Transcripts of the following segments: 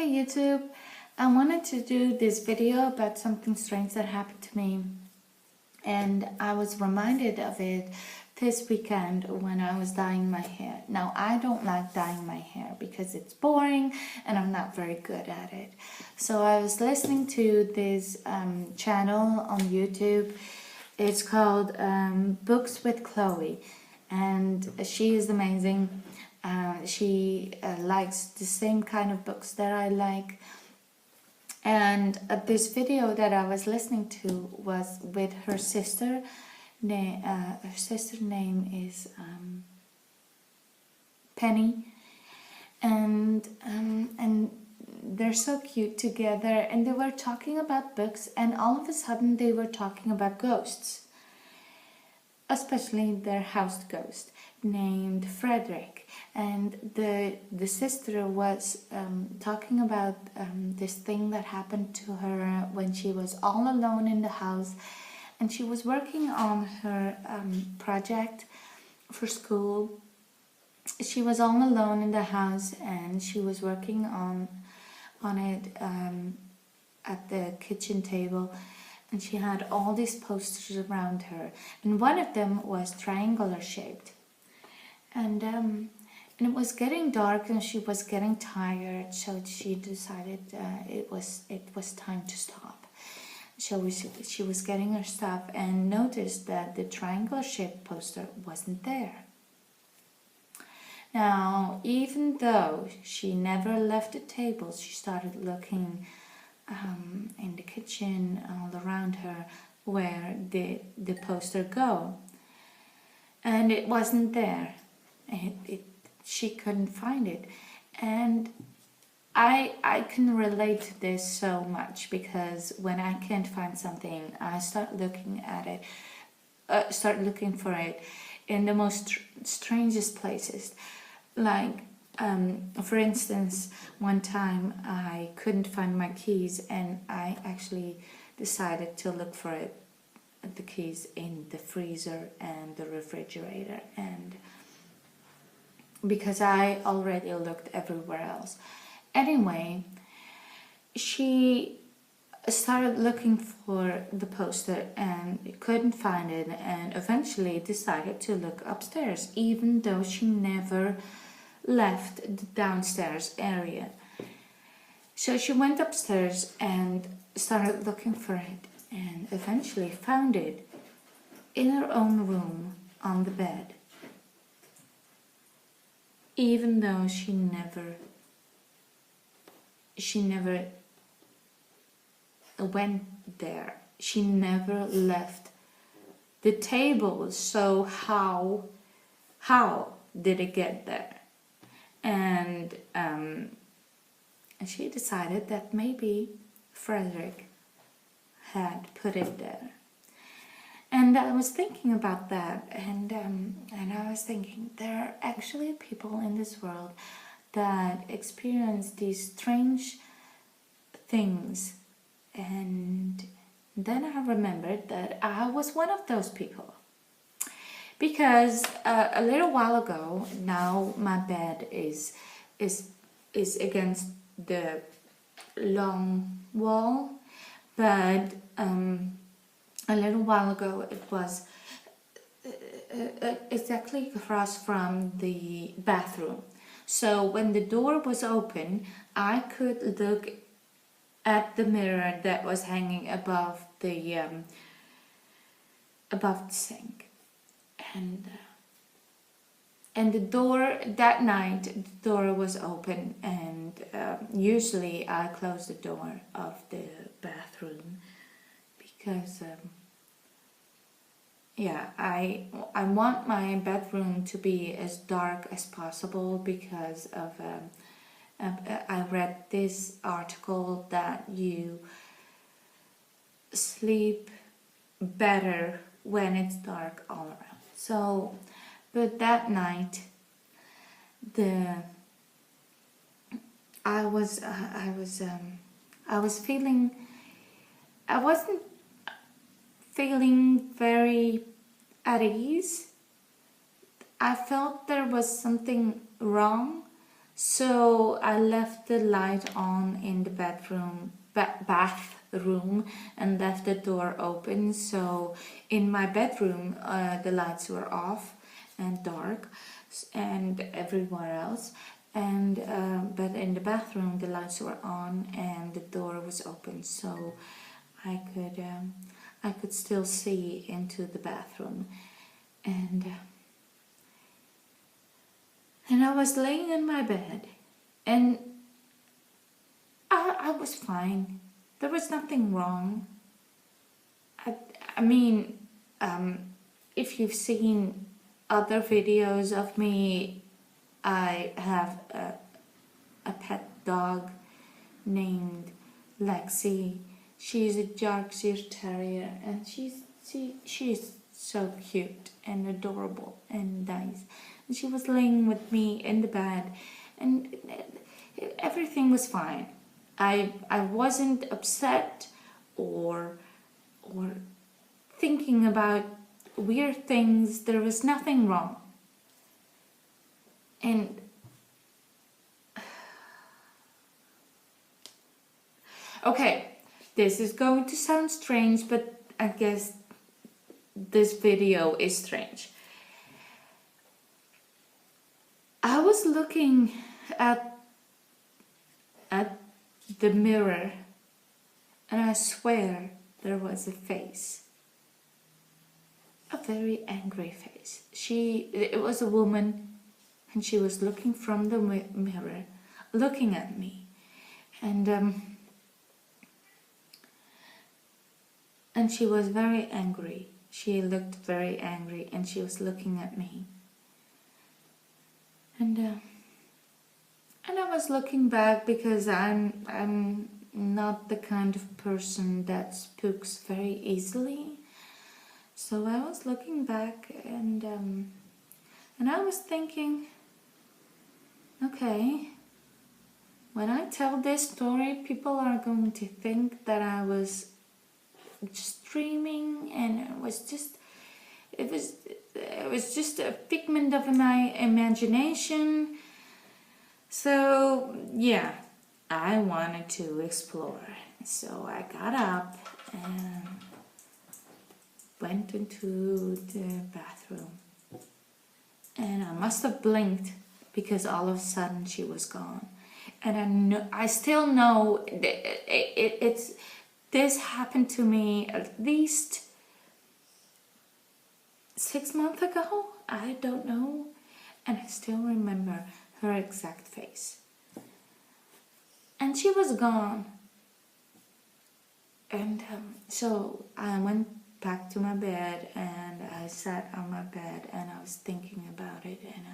Hey YouTube, I wanted to do this video about something strange that happened to me, and I was reminded of it this weekend when I was dyeing my hair. Now, I don't like dyeing my hair because it's boring and I'm not very good at it. So I was listening to this channel on YouTube. It's called Books with Chloe, and she is amazing. She likes the same kind of books that I like. And this video that I was listening to was with her sister. Her sister's name is Penny, and they're so cute together. And they were talking about books, and all of a sudden they were talking about ghosts, especially their house ghost named Frederick. And the sister was talking about this thing that happened to her when she was all alone in the house, and she was working on her project for school. She was all alone in the house and she was working on it at the kitchen table, and she had all these posters around her, and one of them was triangular shaped. And it was getting dark and she was getting tired, so she decided it was time to stop. So she was getting her stuff and noticed that the triangular shaped poster wasn't there. Now, even though she never left the table, she started looking in the kitchen all around her where the poster go, and it wasn't there. She couldn't find it, and I can relate to this so much, because when I can't find something, I start looking at it, start looking for it in the most strangest places. Like, for instance, one time I couldn't find my keys, and I actually decided to look for the keys in the freezer and the refrigerator, and because I already looked everywhere else. Anyway, she started looking for the poster and couldn't find it, and eventually decided to look upstairs, even though she never left the downstairs area. So she went upstairs and started looking for it, and eventually found it in her own room on the bed, even though she never went there. She never left the table. So how did it get there? And she decided that maybe Frederick had put it there. And I was thinking about that, and I was thinking, there are actually people in this world that experience these strange things. And then I remembered that I was one of those people, because a little while ago, now my bed is against the long wall, but a little while ago it was exactly across from the bathroom. So when the door was open, I could look at the mirror that was hanging above the sink, and the door that night, the door was open, and usually I close the door of the bathroom because yeah, I want my bedroom to be as dark as possible, because of I read this article that you sleep better when it's dark all around. So, but that night, I wasn't feeling very at ease. I felt there was something wrong. So I left the light on in the bathroom and left the door open. So in my bedroom, the lights were off and dark, and everywhere else. And but in the bathroom, the lights were on and the door was open, so I could still see into the bathroom. And I was laying in my bed, and I was fine. There was nothing wrong. I mean, if you've seen other videos of me, I have a pet dog named Lexi. She's a Yorkshire Terrier, and she's so cute and adorable and nice. And she was laying with me in the bed, and everything was fine. I wasn't upset or thinking about weird things. There was nothing wrong. And okay, this is going to sound strange, but I guess this video is strange. I was looking at the mirror, and I swear there was a face. A very angry face. It was a woman, and she was looking from the mirror, looking at me. And she was very angry. She looked very angry, and she was looking at me. And I was looking back because I'm not the kind of person that spooks very easily. So I was looking back, and I was thinking, okay, when I tell this story, people are going to think that I was just dreaming, and it was just a figment of my imagination. So yeah, I wanted to explore. So I got up and went into the bathroom, and I must have blinked because all of a sudden she was gone. And I still know this happened to me at least 6 months ago. I don't know, and I still remember her exact face. And she was gone. And so I went back to my bed, and I sat on my bed, and I was thinking about it, and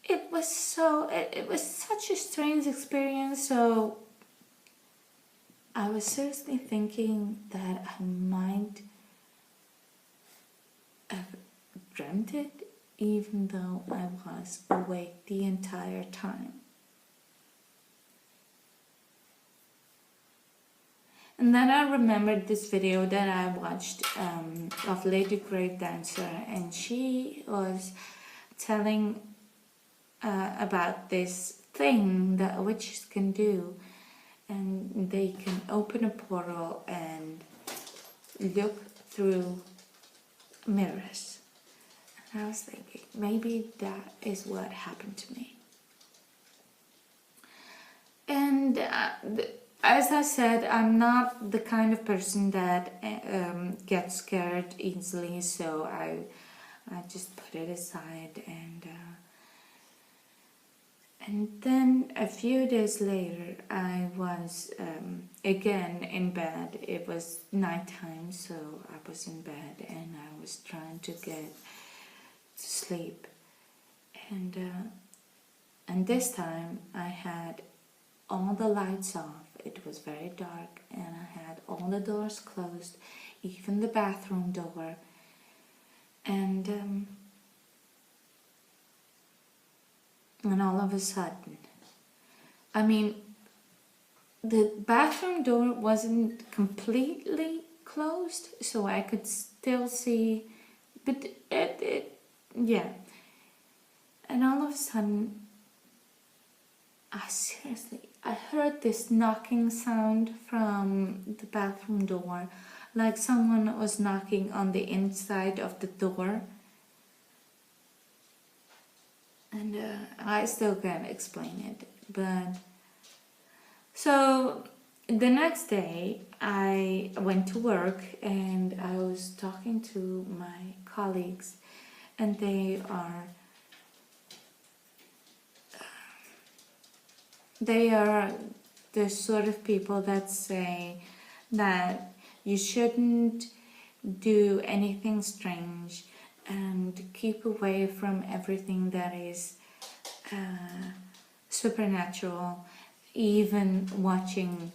it was such a strange experience. So I was seriously thinking that I might have dreamt it, even though I was awake the entire time. And then I remembered this video that I watched of Lady Grave Dancer, and she was telling about this thing that witches can do, and they can open a portal and look through mirrors. And I was thinking, maybe that is what happened to me. And as I said, I'm not the kind of person that gets scared easily, so I just put it aside. And then a few days later, I was again in bed. It was nighttime, so I was in bed, and I was trying to get to sleep. And this time I had all the lights off. It was very dark, and I had all the doors closed, even the bathroom door. And all of a sudden, I mean, the bathroom door wasn't completely closed, so I could still see, but yeah. And all of a sudden, I heard this knocking sound from the bathroom door, like someone was knocking on the inside of the door. And I still can't explain it, but so the next day I went to work and I was talking to my colleagues, and they are the sort of people that say that you shouldn't do anything strange and keep away from everything that is supernatural, even watching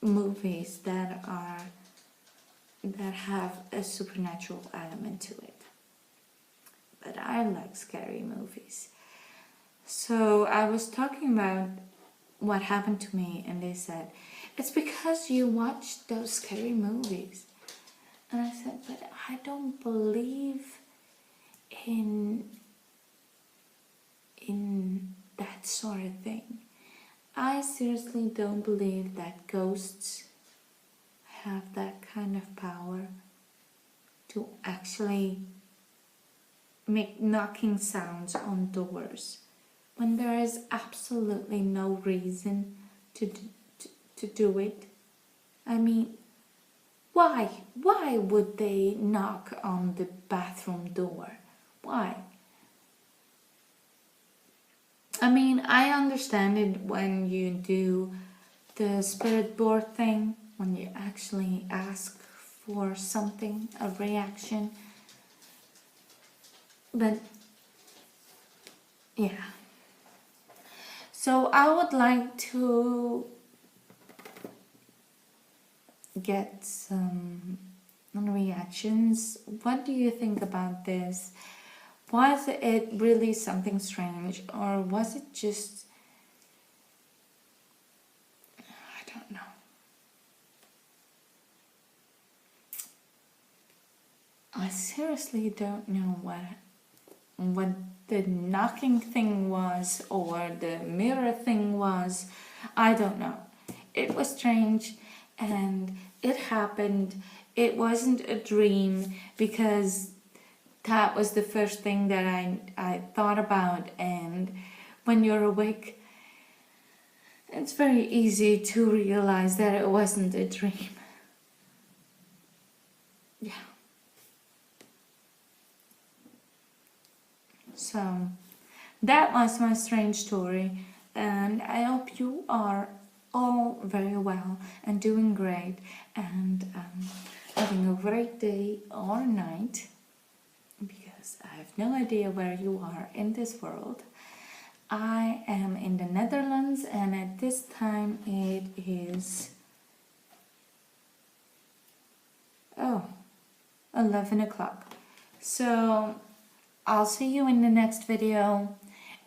movies that have a supernatural element to it. But I like scary movies. So I was talking about what happened to me, and they said, it's because you watched those scary movies. And I said, but I don't believe in that sort of thing. I seriously don't believe that ghosts have that kind of power to actually make knocking sounds on doors when there is absolutely no reason to do it. I mean, why? Why would they knock on the bathroom door? Why? I mean, I understand it when you do the spirit board thing, when you actually ask for something, a reaction. But, yeah. So I would like to get some reactions. What do you think about this? Was it really something strange, or was it just, I don't know. I seriously don't know what the knocking thing was or the mirror thing was. I don't know. It was strange and it happened. It wasn't a dream, because that was the first thing that I thought about, and when you're awake, it's very easy to realize that it wasn't a dream. Yeah. So that was my strange story, and I hope you are all very well and doing great and having a great day or night, because I have no idea where you are in this world. I am in the Netherlands, and at this time it is 11 o'clock. So I'll see you in the next video,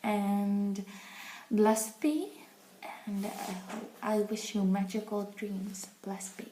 and blessed be, and I wish you magical dreams. Blessed be.